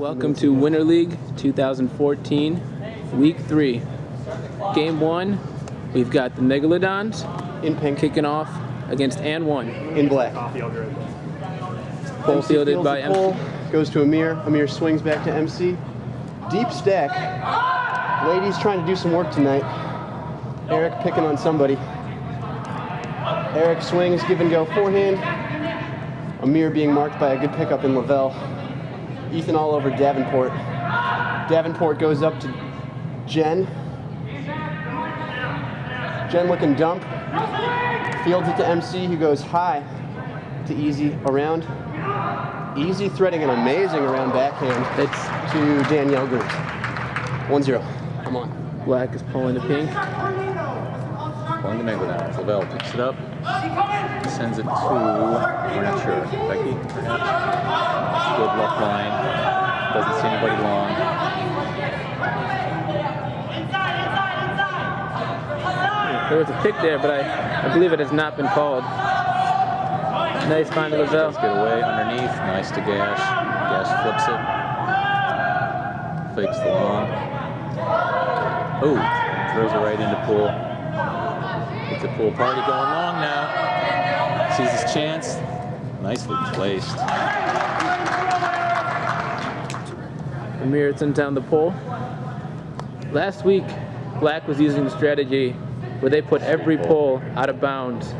Welcome to Winter League 2014, Week 3. Game 1, we've got the Megalodons in pink, kicking off against and 1 in black. Pole fielded by MC. Pole, goes to Amir. Amir swings back to MC. Deep stack. Ladies trying to do some work tonight. Eric picking on somebody. Eric swings, give and go forehand. Amir being marked by a good pickup in Lavelle. Ethan all over Davenport. Davenport goes up to Jen. Jen looking dump. Fields it to MC, who goes high to Easy around. Easy threading an amazing around backhand to Danielle Grooms. 1-0. Come on. Black is pulling the pink. Pulling the Megalodons. Lavelle picks it up. Sends it to, we're not sure, Becky, perhaps. Good left line. Doesn't see anybody long. There was a pick there, but I believe it has not been called. Nice find to Lavelle. Let's get away underneath. Nice to Gash. Gash flips it. Fakes the long. Oh, throws it right into Pool. Gets the Pool party going long now. Sees his chance. Nicely placed. Amir sends down the pole. Last week, Black was using the strategy where they put every pole out of bounds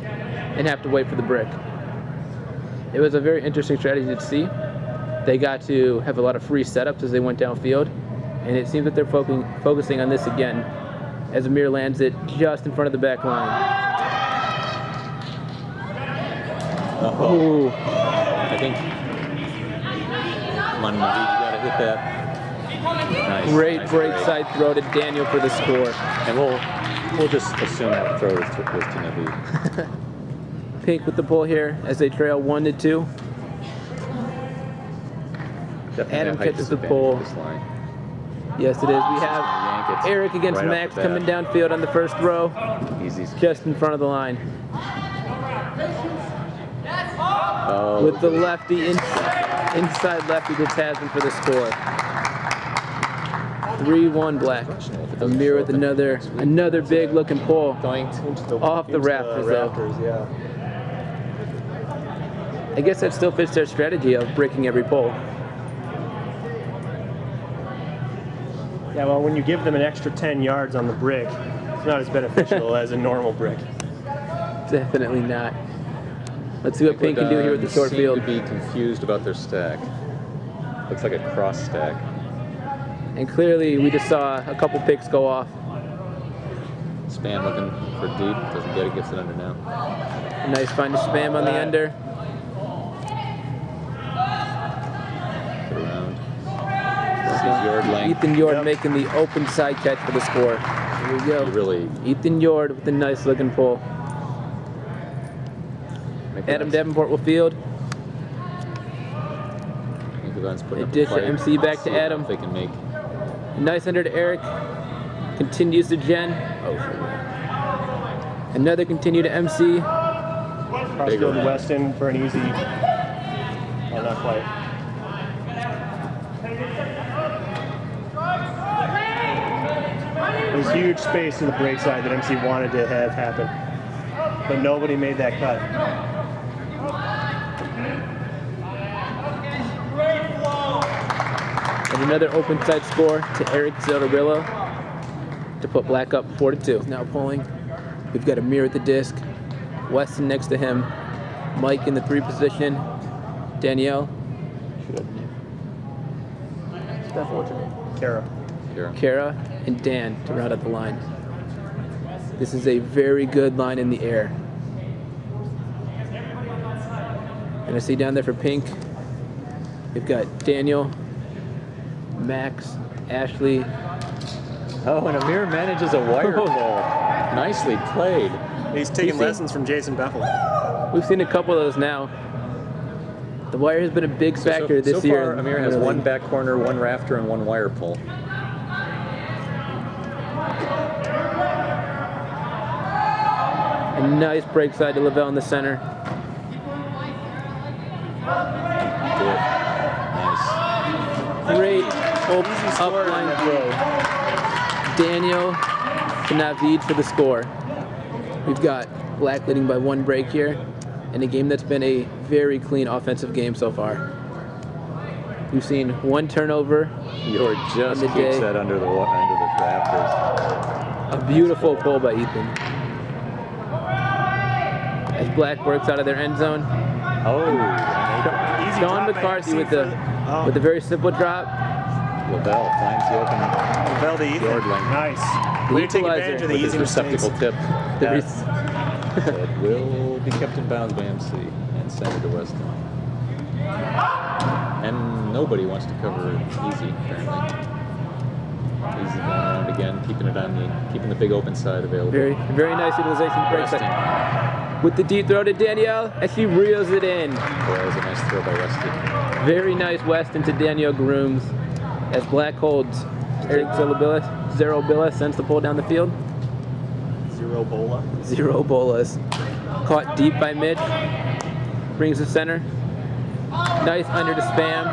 and have to wait for the brick. It was a very interesting strategy to see. They got to have a lot of free setups as they went downfield, and it seems that they're focusing on this again as Amir lands it just in front of the back line. Oh, I think. Come on, Naveed, you gotta hit that. Nice. Great break side throw to Daniel for the score. And we'll just assume that throw was to Naveed. Pink with the pull here as they trail 1-2. Adam catches the pull. Yes, it is. We have Eric against Max coming downfield on the first throw. Just in front of the line. Oh, with the lefty inside lefty to Tasman for the score. 3-1 Black. Amir with another big looking pull off the rafters though. Yeah. I guess that still fits their strategy of breaking every pole. Yeah, well, when you give them an extra 10 yards on the brick, it's not as beneficial as a normal brick. Definitely not. Let's see what Pink can do here with the short field. Seem to be confused about their stack. Looks like a cross stack. And clearly, we just saw a couple picks go off. Spam looking for deep. Doesn't get it. Gets it under now. Nice find to Spam on the under. Get around. Yard length. Ethan Yord making the open side catch for the score. Here we go. Ethan Yord with a nice looking pull. Adam Davenport will field. They dish to MC back to Adam. They can make. Nice under to Eric. Continues to Jen. Another continue to MC. Crossfield to Weston for an easy. Oh, not quite. There's huge space in the break side that MC wanted to have happen, but nobody made that cut. And another open side score to Eric Zildarillo to put Black up 4-2. Now pulling. We've got Amir at the disc. Weston next to him. Mike in the 3 position. Danielle. Kara and Dan to round out the line. This is a very good line in the air. And I see down there for Pink, we've got Daniel, Max, Ashley. Oh, and Amir manages a wire ball. Nicely played. He's taking lessons from Jason Bethel. We've seen a couple of those now. The wire has been a big factor this year. So far, Amir has one back corner, one rafter, and one wire pull. A nice break side to Lavelle in the center. Nice. great Easy score on up-line that throw. Daniel to Navid for the score. We've got Black leading by 1 break here in a game that's been a very clean offensive game so far. We've seen 1 turnover. You're just the keeps day. that under the rafters. A beautiful pull by Ethan. As Black works out of their end zone. Oh, Easy Sean drop by McCarthy MC with for with a very simple drop. Lavelle finds the open Lavelle to Ethan. yard lane. Nice. The Way to take equalizer advantage of the with his easy mistakes. receptacle tip. The Yeah. res- It will be kept in bounds by MC and sent to Weston. And nobody wants to cover Easy, apparently. Easy going around again, keeping the big open side available. very, very nice utilization break Weston. with the deep throw to Danielle as she reels it in. Boy, that was a nice throw by Weston. Very nice Weston to Danielle Grooms as Black holds. Eric Zerobilla sends the pull down the field. Zero bola. 0 bolas. Caught deep by Mitch. Brings the center. Nice under to Spam.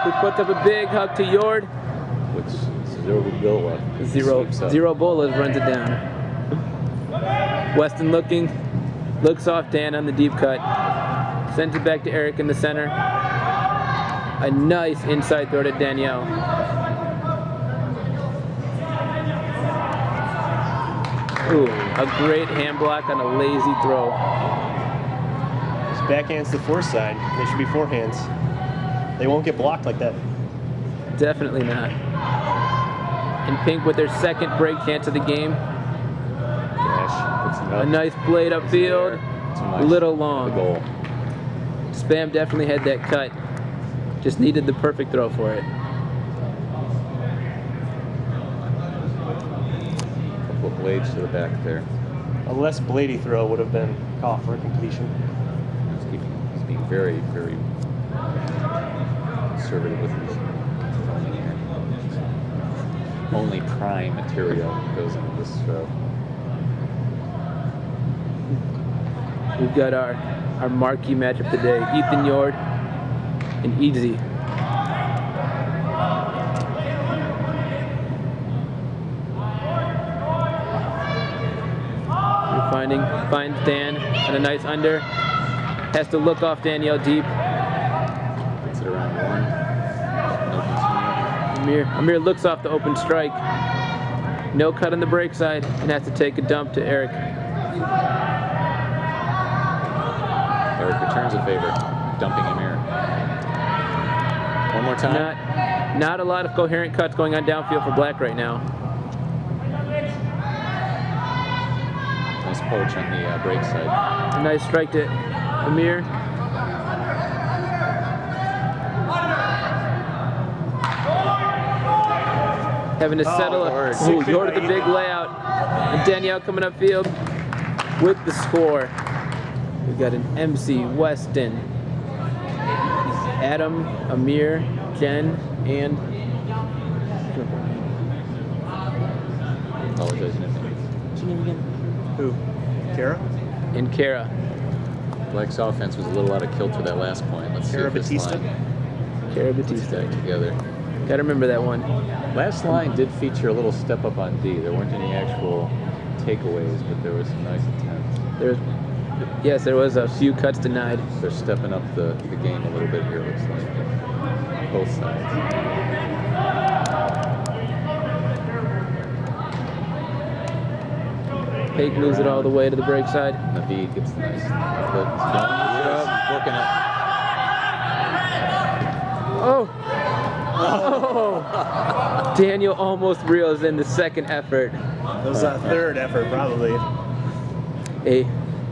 Who puts up a big hug to Yord. Which Zero Zero bolas runs it down. Weston looks off Dan on the deep cut. Sends it back to Eric in the center. A nice inside throw to Danielle. Ooh, a great hand block on a lazy throw. His backhand's the force side. They should be forehands. They won't get blocked like that. Definitely not. And Pink with their second break chance of the game. Dash puts it A up. nice blade upfield. Too A much little for the long. goal. Spam definitely had that cut. Just needed the perfect throw for it. Couple of blades to the back there. A less blady throw would have been caught for a completion. He's being very, very conservative with his throwing here. Only prime material goes into this throw. We've got our marquee matchup today. Ethan Yord and Easy. Finds Dan on a nice under. Has to look off Danielle deep. Gets it around 1. No continue. Amir looks off the open strike. No cut on the break side and has to take a dump to Eric. Eric returns a favor, dumping Amir. One more time. Not a lot of coherent cuts going on downfield for Black right now. Nice poach on the break side. A nice strike to Amir. Having to settle Lord. Ooh, Yord with the big layout. And Danielle coming upfield with the score. We've got an MC, Weston, Adam, Amir, Jen, and Apologize in advance. Who? Kara? Kara. Black's offense was a little out of kilter that last point. Let's see Kara if this Batista? line Kara gets Batista. back together. Gotta remember that one. Last line did feature a little step up on D. There weren't any actual takeaways, but there was some nice attempts. Yes, there was a few cuts denied. They're stepping up the game a little bit here, looks like. Both sides. Pake moves it all the way to the break side. Navid gets the nice flip. He's working it. Oh! Daniel almost reels in the second effort. That was a third effort, probably. A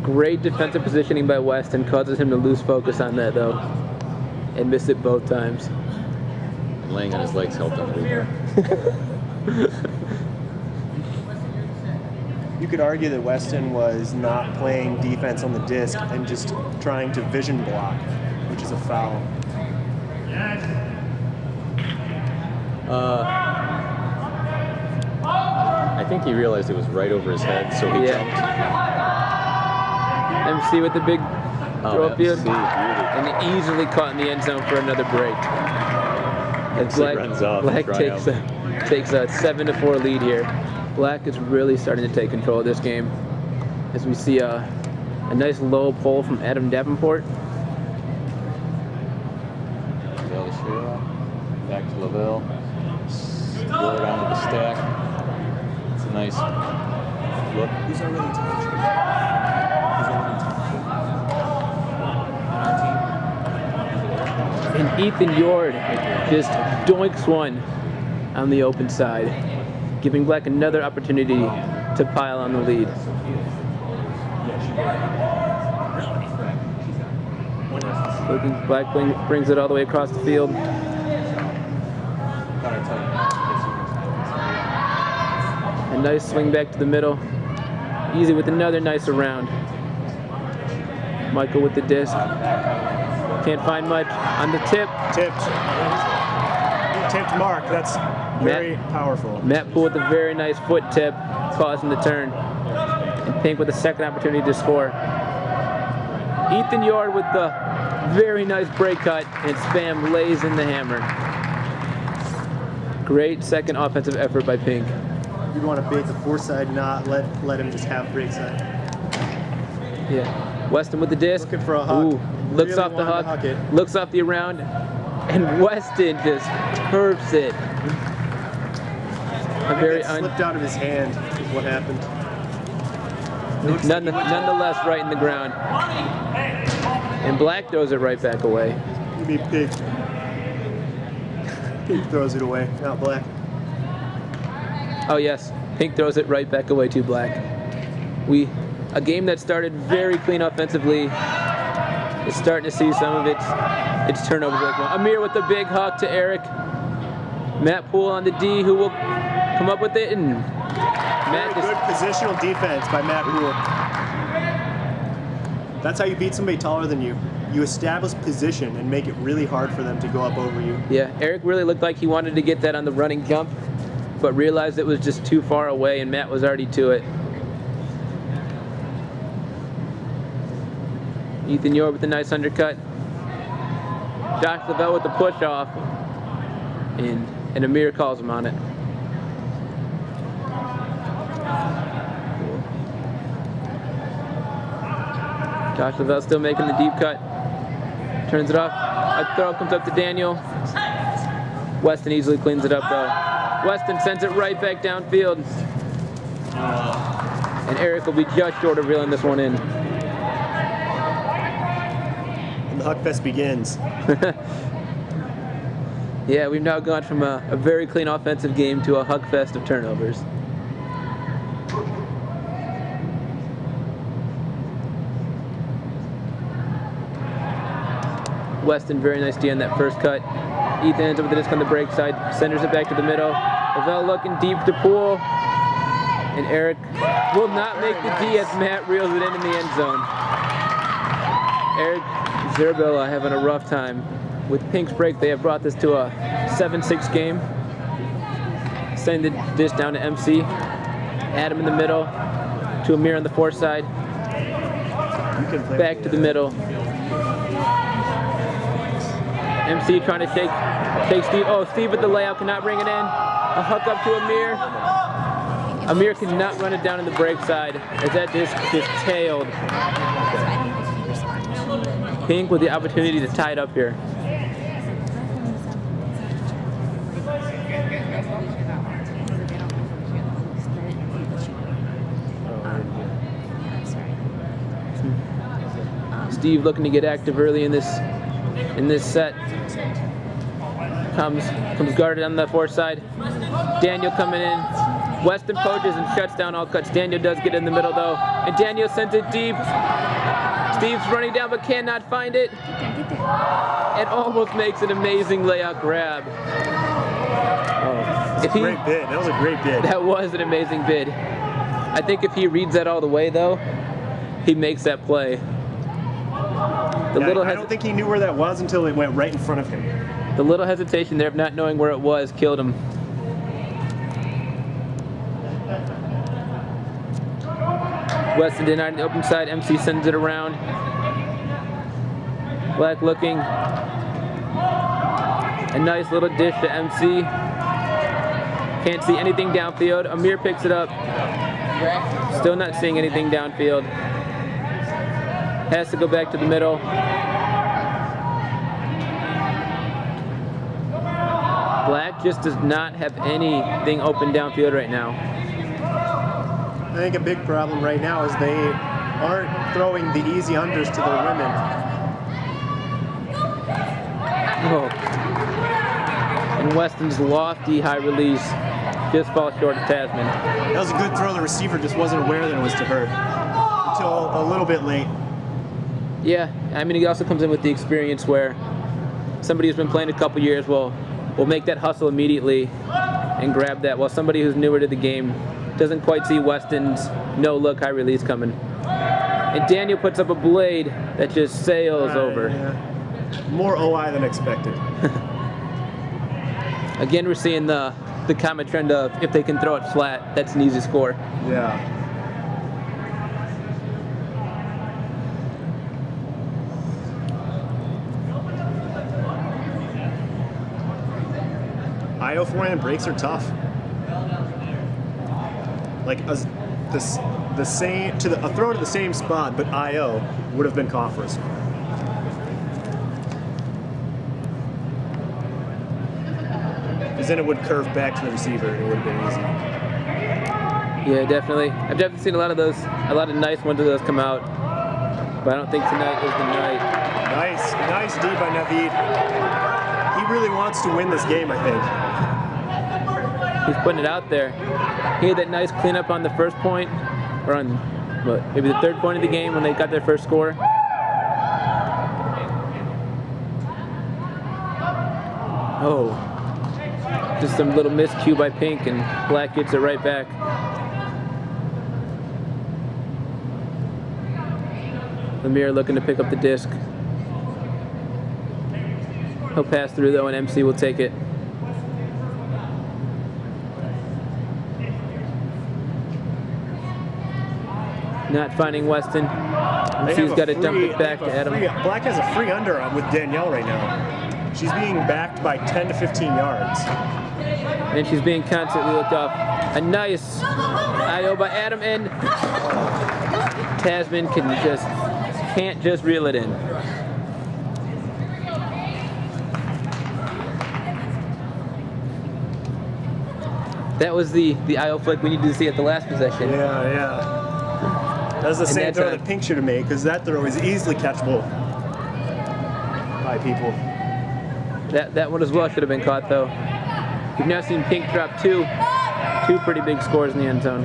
great defensive positioning by Weston causes him to lose focus on that, though, and miss it both times. Laying on his legs helped him a little bit. You could argue that Weston was not playing defense on the disc and just trying to vision block, which is a foul. I think he realized it was right over his head, so he jumped. MC with the big throw MC, field, beauty. and easily caught in the end zone for another break. As Black runs off. Black takes a 7-4 lead here. Black is really starting to take control of this game, as we see a nice low pull from Adam Davenport. Back to Lavelle. Throw it onto the stack. It's a nice look. Who's already touched? And Ethan Yord just doinks one on the open side, giving Black another opportunity to pile on the lead. Black brings it all the way across the field. A nice swing back to the middle. Easy with another nice around. Michael with the disc. Can't find much on the tip. Tipped mark. That's very powerful. Matt Poole with a very nice foot tip, causing the turn. And Pink with a second opportunity to score. Ethan Yard with the very nice break cut, and Spam lays in the hammer. Great second offensive effort by Pink. You'd want to bait the foreside, not let him just have break side. Yeah. Weston with the disc. Looking for a hook. Ooh, looks Really off the wanted to hook, it. looks off the around, and Weston just turfs it. A very It slipped out of his hand is what happened. nonetheless right in the ground. And Black throws it right back away. Give me Pig. Pig throws it away, not Black. Oh yes, Pink throws it right back away to Black. A game that started very clean offensively is starting to see some of its turnovers. Amir with the big hook to Eric. Matt Poole on the D, who will come up with it, and Matt Very good positional defense by Matt Poole. That's how you beat somebody taller than you. You establish position and make it really hard for them to go up over you. Yeah, Eric really looked like he wanted to get that on the running jump, but realized it was just too far away, and Matt was already to it. Ethan Yore with a nice undercut. Josh Lavelle with the push off, and Amir calls him on it. Josh Lavelle still making the deep cut. Turns it off. A throw comes up to Daniel. Weston easily cleans it up though. Weston sends it right back downfield. And Eric will be just short of reeling this one in. And the Huckfest begins. Yeah, we've now gone from a very clean offensive game to a Huckfest of turnovers. Weston, very nice D on that first cut. Ethan ends up with the disc on the break side, centers it back to the middle. Lavelle looking deep to Poole. And Eric will not make the D as Matt reels it into the end zone. Eric Zerbella having a rough time. With Pink's break, they have brought this to a 7-6 game. Sending the disc down to MC. Adam in the middle. To Amir on the far side. Back to the middle. MC trying to shake Steve. Oh, Steve with the layout, cannot bring it in. A hook up to Amir. Amir cannot run it down in the break side as that disc just tailed. Pink with the opportunity to tie it up here. Steve looking to get active early in this set. Comes guarded on the far side. Daniel coming in. Weston poaches and shuts down all cuts. Daniel does get in the middle though, and Daniel sends it deep. Steve's running down but cannot find it. It almost makes an amazing layout grab. That was a great bid. That was a great bid. That was an amazing bid. I think if he reads that all the way though, he makes that play. I don't think he knew where that was until it went right in front of him. The little hesitation there of not knowing where it was killed him. Weston denied on the open side. MC sends it around. Black looking. A nice little dish to MC. Can't see anything downfield. Amir picks it up. Still not seeing anything downfield. Has to go back to the middle. Black just does not have anything open downfield right now. I think a big problem right now is they aren't throwing the easy unders to their women. Oh. And Weston's lofty high release just falls short of Tasman. That was a good throw. The receiver just wasn't aware that it was to her until a little bit late. Yeah, I mean, he also comes in with the experience where somebody who's been playing a couple years will make that hustle immediately and grab that, while somebody who's newer to the game doesn't quite see Weston's no-look high release coming. And Daniel puts up a blade that just sails over. Yeah. More OI than expected. Again, we're seeing the common trend of if they can throw it flat, that's an easy score. Yeah. IO forehand breaks are tough. Like a throw to the same spot, but IO would have been coffers. Because then it would curve back to the receiver and it would have been easy. Yeah, definitely. I've definitely seen a lot of nice ones of those come out, but I don't think tonight is the night. Nice D by Naveed. He really wants to win this game, I think. He's putting it out there. He had that nice cleanup on the first point, or on maybe the third point of the game when they got their first score. Oh, just some little miscue by Pink, and Black gets it right back. Lemire looking to pick up the disc. He'll pass through though, and MC will take it. Not finding Weston. MC's got to dump it back to Adam. Black has a free under with Danielle right now. She's being backed by 10 to 15 yards. And she's being constantly looked off. A nice IO by Adam, and Tasman can't just reel it in. That was the IO flick we needed to see at the last possession. Yeah. That was the same throw that Pink should have made, because that throw is easily catchable by people. That one as well should have been caught, though. We've now seen Pink drop two pretty big scores in the end zone.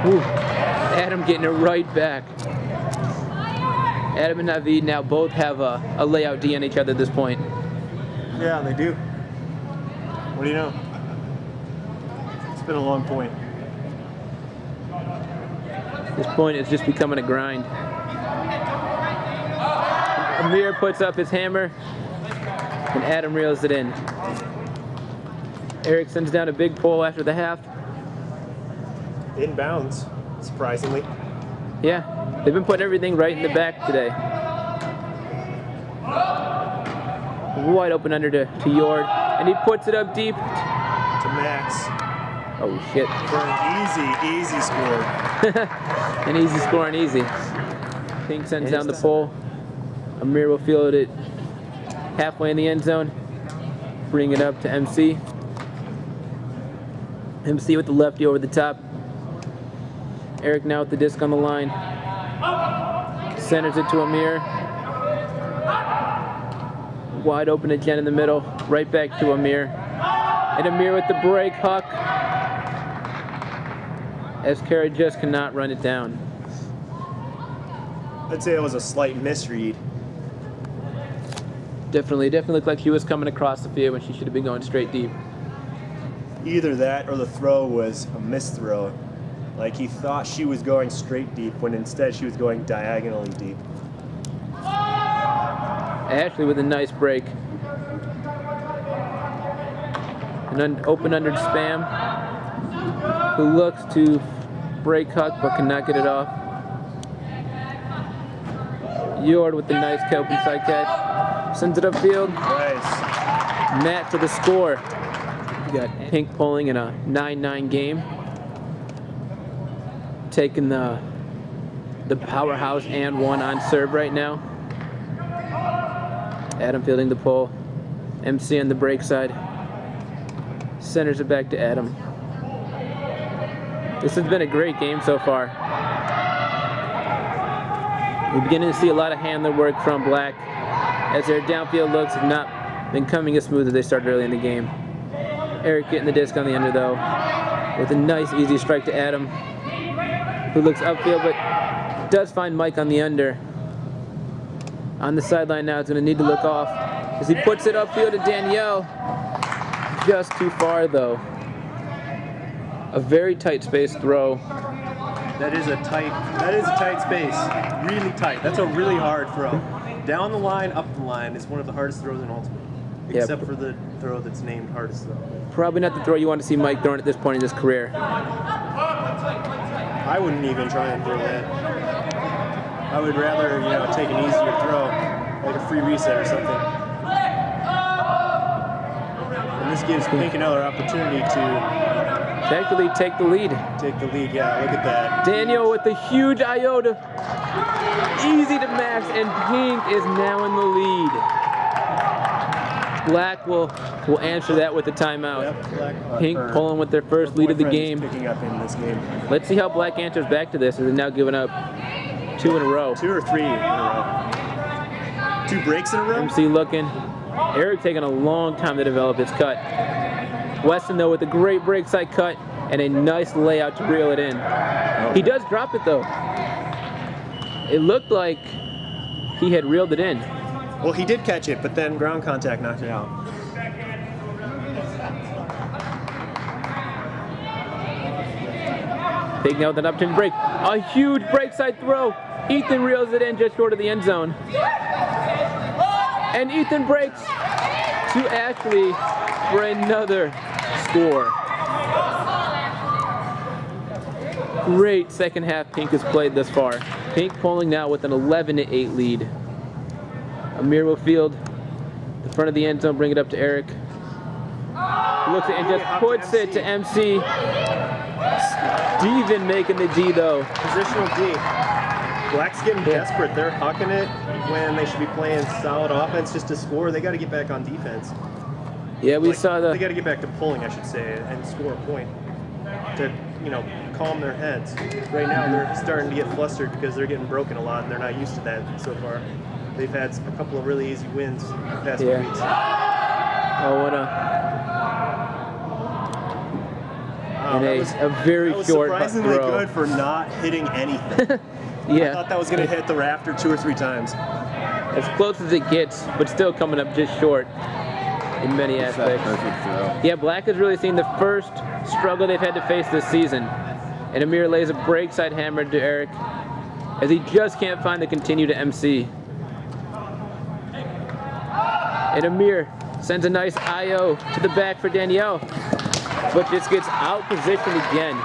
Ooh, Adam getting it right back. Adam and Naveed now both have a layout D on each other at this point. Yeah, they do. What do you know? It's been a long point. This point is just becoming a grind. Amir puts up his hammer, and Adam reels it in. Eric sends down a big pull after the half. Inbounds, surprisingly. Yeah, they've been putting everything right in the back today. Wide open under to Yord, and he puts it up deep. To Max. Oh shit. For an easy score. An easy score and easy. Pink sends down the pole. Amir will field it halfway in the end zone. Bring it up to MC. MC with the lefty over the top. Eric now with the disc on the line. Centers it to Amir. Wide open again in the middle. Right back to Amir. And Amir with the break, Huck. As Kara just cannot run it down. I'd say it was a slight misread. Definitely looked like she was coming across the field when she should have been going straight deep. Either that or the throw was a misthrow. Like he thought she was going straight deep when instead she was going diagonally deep. Ashley with a nice break. An open under spam. who looks to break Huck but cannot get it off. Yord with the nice kelp inside catch. Sends it upfield. Nice. Matt to the score. We got Pink pulling in a 9-9 game. Taking the powerhouse and one on serve right now. Adam fielding the pull. MC on the break side. Centers it back to Adam. This has been a great game so far. We're beginning to see a lot of handler work from Black as their downfield looks have not been coming as smooth as they started early in the game. Eric getting the disc on the under though with a nice easy strike to Adam, who looks upfield but does find Mike on the under. On the sideline now, it's going to need to look off as he puts it upfield to Danielle. Just too far though. A very tight space throw. That is a tight space. Really tight. That's a really hard throw. Down the line, up the line is one of the hardest throws in Ultimate. Except for the throw that's named hardest throw. Probably not the throw you want to see Mike throwing at this point in his career. I wouldn't even try and throw that. I would rather, take an easier throw, like a free reset or something. And this gives Pink another opportunity to actually take the lead. Take the lead, yeah, look at that. Daniel with the huge iota. Easy to max, and Pink is now in the lead. Black will answer that with a timeout. Yep, Pink pulling with their first lead of the game. Picking up in this game. Let's see how Black answers back to this, as they're now giving up 2 in a row. 2 or 3 in a row. 2 breaks in a row? MC looking. Eric taking a long time to develop his cut. Weston though with a great break side cut and a nice layout to reel it in. He does drop it though. It looked like he had reeled it in. Well, he did catch it, but then ground contact knocked it out. Big now with an up-turn break. A huge break side throw. Ethan reels it in just short of the end zone. And Ethan breaks to Ashley for another score. Great second half Pink has played thus far. Pink pulling now with an 11-8 lead. Amir will field the front of the end zone, bring it up to Eric. Looks at it and just puts it to MC. Steven making the D though. Positional D. Black's getting desperate. They're hucking it when they should be playing solid offense just to score. They got to get back on defense. Yeah, we saw They got to get back to pulling, I should say, and score a point to, calm their heads. Right now, they're starting to get flustered because they're getting broken a lot, and they're not used to that so far. They've had a couple of really easy wins the past few weeks. Oh, what a very short surprisingly throw. good for not hitting anything. Yeah. I thought that was going to hit the rafter 2 or 3 times. As close as it gets, but still coming up just short in many aspects. Yeah, Black has really seen the first struggle they've had to face this season. And Amir lays a break side hammer to Eric as he just can't find the continue to MC. And Amir sends a nice IO to the back for Danielle, but just gets out positioned again.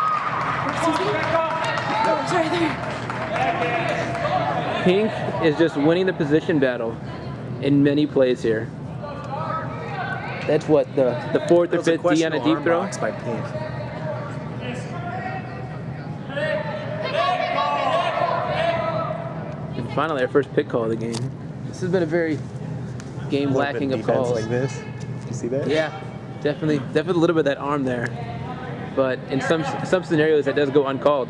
Pink is just winning the position battle in many plays here. That's what, the fourth or fifth D on a deep throw? By Pink. And finally, our first pick call of the game. This has been a very game lacking of calls. Like this. You see that? Yeah, definitely a little bit of that arm there. But in some scenarios, that does go uncalled.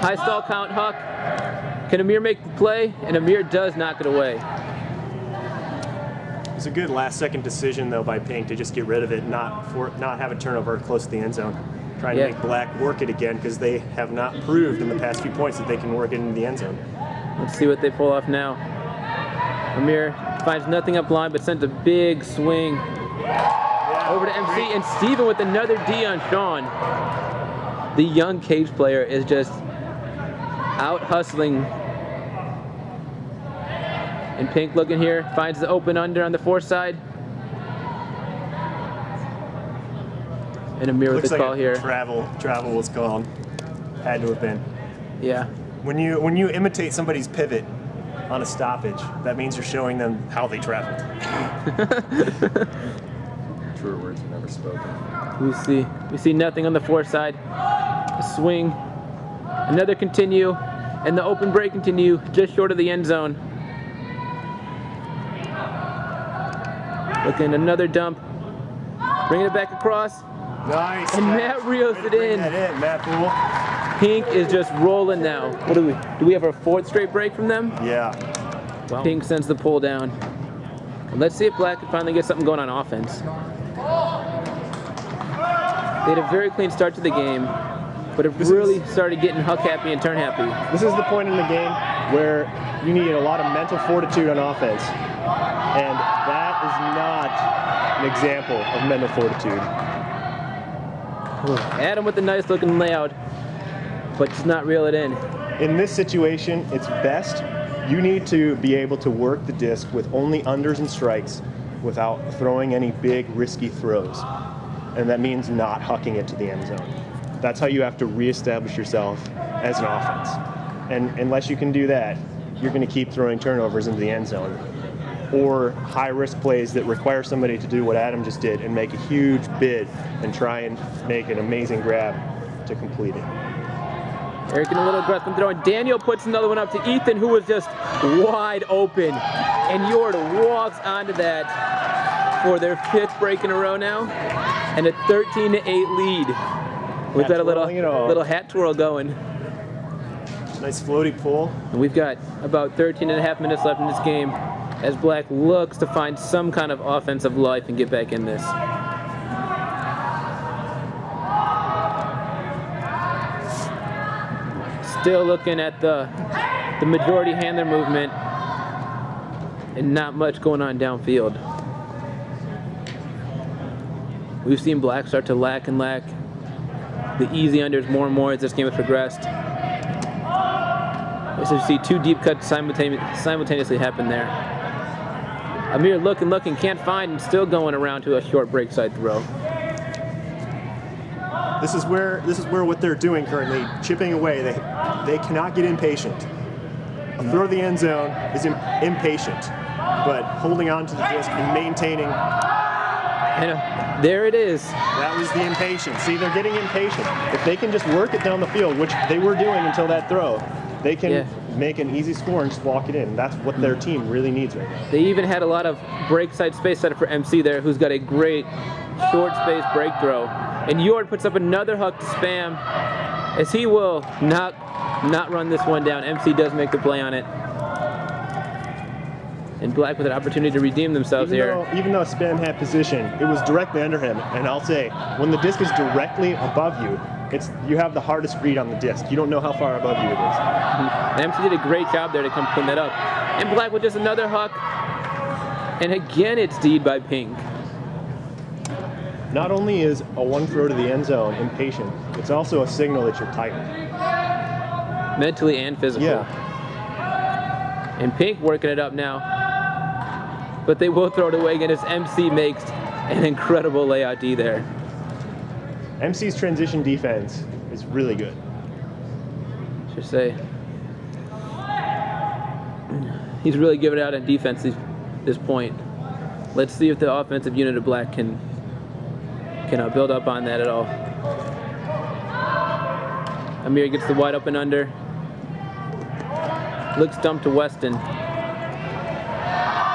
High stall count, Huck. Can Amir make the play? And Amir does knock it away. It's a good last-second decision, though, by Pink to just get rid of it, not have a turnover close to the end zone. Trying to make Black work it again because they have not proved in the past few points that they can work it in the end zone. Let's see what they pull off now. Amir finds nothing up line, but sends a big swing over to MC, and Steven with another D on Sean. The young Caves player is just out hustling. And Pink looking here, finds the open under on the 4th side. And Amir with Looks the like call a here. Travel was called. Had to have been. Yeah. When you imitate somebody's pivot on a stoppage, that means you're showing them how they traveled. Truer words are never spoken. We see nothing on the fore side. A swing. Another continue. And the open break continue just short of the end zone. Looking another dump. Bringing it back across. Nice. And Matt reels it in. That in, Matt Poole. Pink is just rolling now. What do we have our 4th straight break from them? Yeah. Wow. Pink sends the pull down. Let's see if Black can finally get something going on offense. They had a very clean start to the game, but it really started getting huck happy and turn happy. This is the point in the game where you need a lot of mental fortitude on offense. And that is not an example of mental fortitude. Adam with a nice looking layout, but does not reel it in. In this situation, it's best you need to be able to work the disc with only unders and strikes without throwing any big risky throws. And that means not hucking it to the end zone. That's how you have to reestablish yourself as an offense. And unless you can do that, you're going to keep throwing turnovers into the end zone. Or high-risk plays that require somebody to do what Adam just did and make a huge bid and try and make an amazing grab to complete it. Eric in a little aggressive throwing. Daniel puts another one up to Ethan, who was just wide open. And Yord walks onto that for their 5th break in a row now. And a 13-8 lead. We've got a little hat twirl going. Nice floaty pull. And we've got about 13.5 minutes left in this game as Black looks to find some kind of offensive life and get back in this. Still looking at the majority handler movement and not much going on downfield. We've seen Black start to lack the easy unders more and more as this game has progressed. So you see 2 deep cuts simultaneously happen there. Amir looking, can't find, and still going around to a short break side throw. This is where what they're doing currently, chipping away. They cannot get impatient. A throw to the end zone is impatient, but holding on to the disc and maintaining. And there it is. That was the impatience. See, they're getting impatient. If they can just work it down the field, which they were doing until that throw, they can make an easy score and just walk it in. That's what their team really needs right now. They even had a lot of break side space set up for MC there, who's got a great short space break throw. And Yord puts up another huck to spam, as he will not run this one down. MC does make the play on it. And Black with an opportunity to redeem themselves here. Even though Spam had position, it was directly under him. And I'll say, when the disc is directly above you, you have the hardest read on the disc. You don't know how far above you it is. And MC did a great job there to come clean that up. And Black with just another huck. And again, it's D'd by Pink. Not only is a one throw to the end zone impatient, it's also a signal that you're tired. Mentally and physically. Yeah. And Pink working it up now. But they will throw it away again as MC makes an incredible layout D there. MC's transition defense is really good. Should say. He's really giving it out on defense this point. Let's see if the offensive unit of Black can build up on that at all. Amir gets the wide open under. Looks dumped to Weston,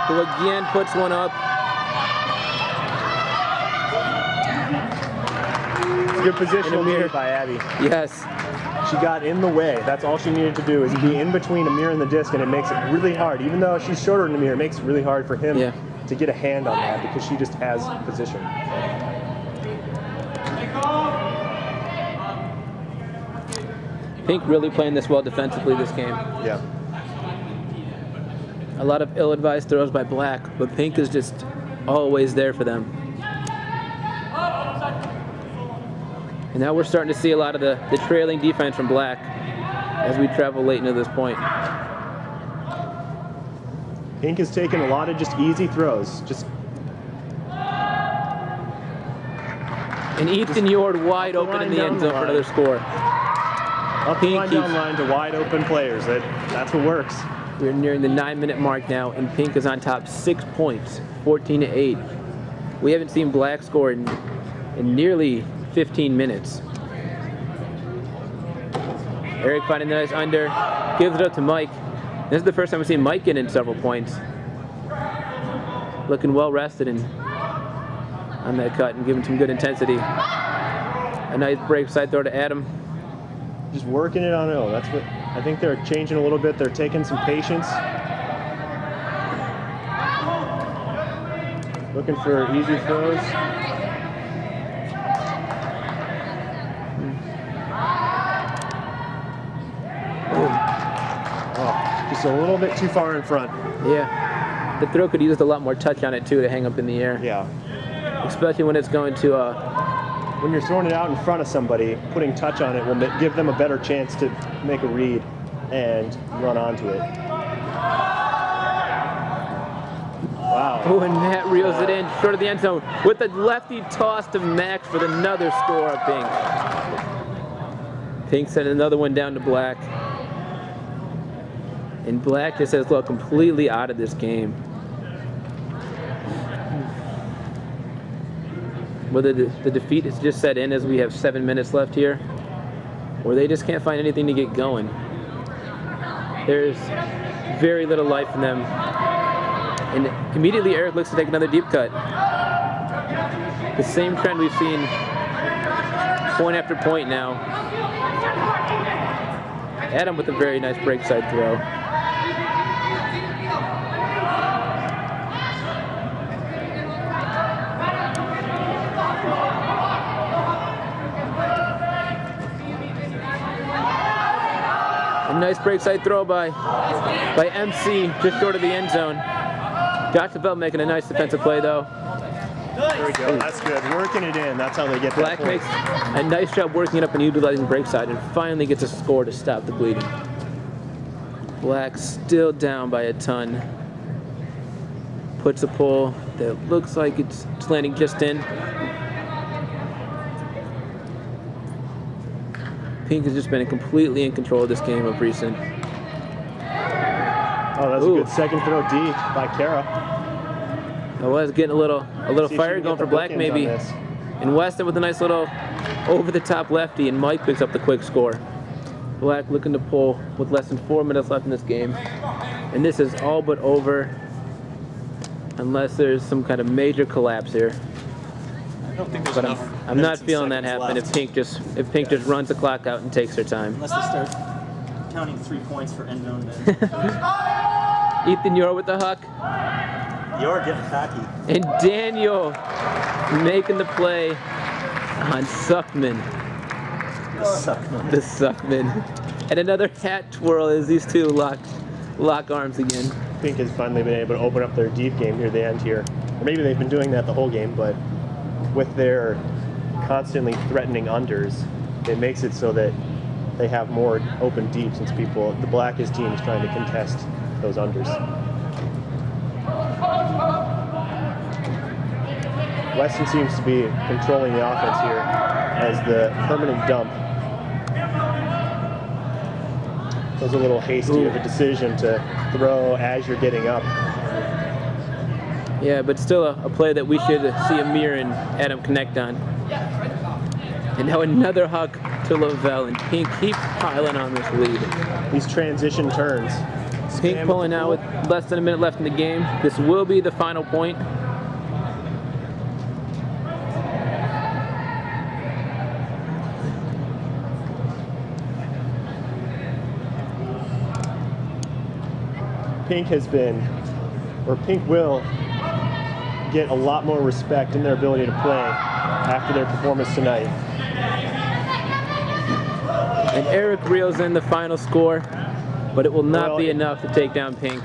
who again puts one up. Good position by Abby. Yes. She got in the way. That's all she needed to do, is be in between Amir and the disc, and it makes it really hard. Even though she's shorter than Amir, it makes it really hard for him to get a hand on that because she just has position. Pink really playing this well defensively this game. Yeah. A lot of ill-advised throws by Black, but Pink is just always there for them. And now we're starting to see a lot of the trailing defense from Black as we travel late into this point. Pink has taken a lot of just easy throws. And Ethan Yord wide Up the open in line, the down end the zone for line. another score. Up the line, down line to wide open players. That's what works. We're nearing the 9-minute mark now, and Pink is on top 6 points, 14-8. We haven't seen Black score in nearly 15 minutes. Eric finding the nice under, gives it up to Mike. This is the first time we've seen Mike get in several points. Looking well rested and on that cut and giving some good intensity. A nice break side throw to Adam. Just working it on O. That's what I think they're changing a little bit. They're taking some patience. Looking for easy throws. Oh, just a little bit too far in front. Yeah, the throw could use a lot more touch on it too to hang up in the air. Yeah. Especially when it's going to when you're throwing it out in front of somebody, putting touch on it will give them a better chance to make a read and run onto it. Wow. Oh, and Matt reels it in short of the end zone with a lefty toss to Max for another score of Pink. Pink sent another one down to Black. And Black just has looked completely out of this game. Whether the defeat is just set in as we have 7 minutes left here, or they just can't find anything to get going. There's very little life in them. And immediately Eric looks to take another deep cut. The same trend we've seen point after point now. Adam with a very nice break side throw. A nice break side throw by MC just short of the end zone. Josh Lavelle making a nice defensive play though. There we go. That's good. Working it in. That's how they get Black that point. makes a nice job working it up and utilizing break side and finally gets a score to stop the bleeding. Black still down by a ton. Puts a pull that looks like it's landing just in. Pink has just been completely in control of this game of recent. Oh, that's Ooh. a good second throw D by Kara. I was getting a little See if fire she can going get for the Black bookends maybe. on this. And Weston with a nice little over-the-top lefty, and Mike picks up the quick score. Black looking to pull with less than 4 minutes left in this game. And this is all but over unless there's some kind of major collapse here. I don't think there's But enough. I'm not minutes and feeling that seconds happen left. if Pink just runs the clock out and takes her time. Unless they start counting 3 points for end zone, then Ethan Yor with the huck. you're getting cocky. And Daniel making the play on Suckman. The Suckman. The Suckman. And another hat twirl as these two lock arms again. Pink has finally been able to open up their deep game near the end here. Or maybe they've been doing that the whole game, but with their constantly threatening unders, it makes it so that they have more open deep since the Blackest team is trying to contest those unders. Weston seems to be controlling the offense here as the permanent dump. It was a little hasty of a decision to throw as you're getting up. Yeah, but still a play that we should see Amir and Adam connect on. And now another huck to Lavelle, and Pink keeps piling on this lead. These transition turns. Pink pulling out with less than a minute left in the game. This will be the final point. Pink will get a lot more respect in their ability to play after their performance tonight. And Eric reels in the final score, but it will not Well, be enough to take down Pink.